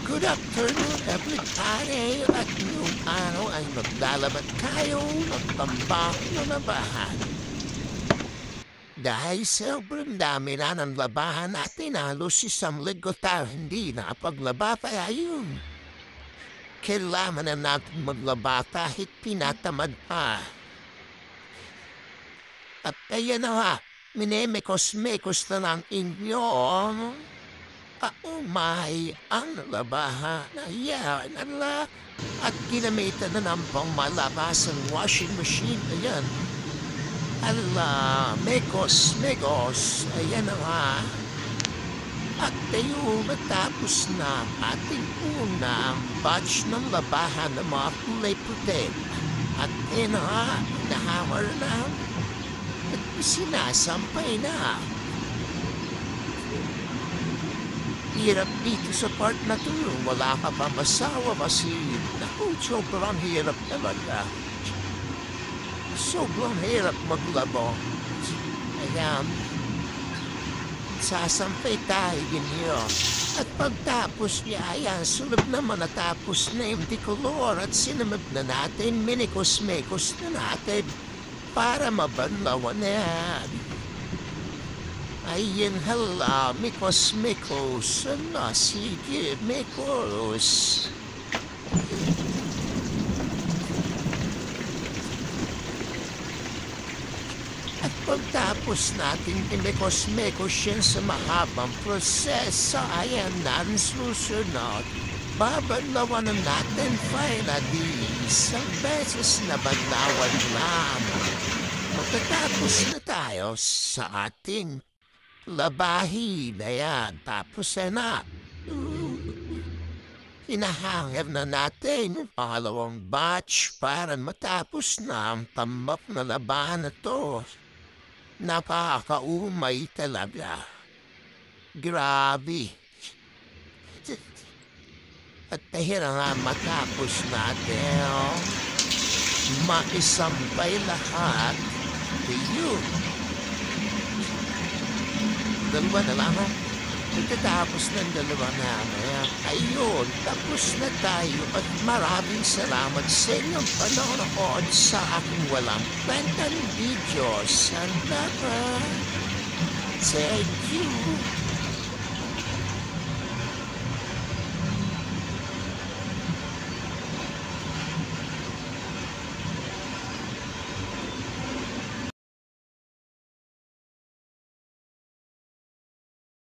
Good afternoon, everybody. At ngayong araw ay maglalaban tayo ng tambaho na bahan. Dahil sobrang dami na ng labahan natin, halos isang linggo tayo hindi nakapaglaba, kaya yun. Kailangan na natin maglaba kahit tinatamad pa. At ayan na nga, minemekos-mekos na ng inyo. Kaumay ang labahan. Ayan, ala. At ginamitan na ng pangmalabasang washing machine. Ayan. Ala, mekos. Ayan na nga. At tayo matapos na ating unang batch ng labahan ng mga kulay puti. At ayan na nga, nahawar na. At sinasampay na. Hirap dito sa part na to. Wala ka pa masawa kasi naku, sobrang hirap talaga. Sobrang hirap maglabo. Ayan. Sasampay tayo ganyo. At pagtapos niya, ayan, sunod naman natapos na yung decolor at sinamag na natin, minikos-mekos na natin para mabanlawan na yan. Ayan, hala, mikos, ano, sige, mikos. At pagtapos natin imikos-mekos yan sa mahabang proseso, ayan na ang susunod. Babanlawan na natin finally, isang beses na banlawan lang. Magtatapos na tayo sa ating labahin na yan. Tapos na. Hinahangad na natin yung pangalawang batch para matapos na ang tambak na labahan na to. Napakaumay talaga. Grabe. At dahil nga matapos natin, maisampay lahat. Ayun. Dalawa na lang. Pagkatapos ng dalawa namin, ayun, tapos na tayo at maraming salamat sa inyong panonood sa aking walang kwentang video. Salamat. Thank you.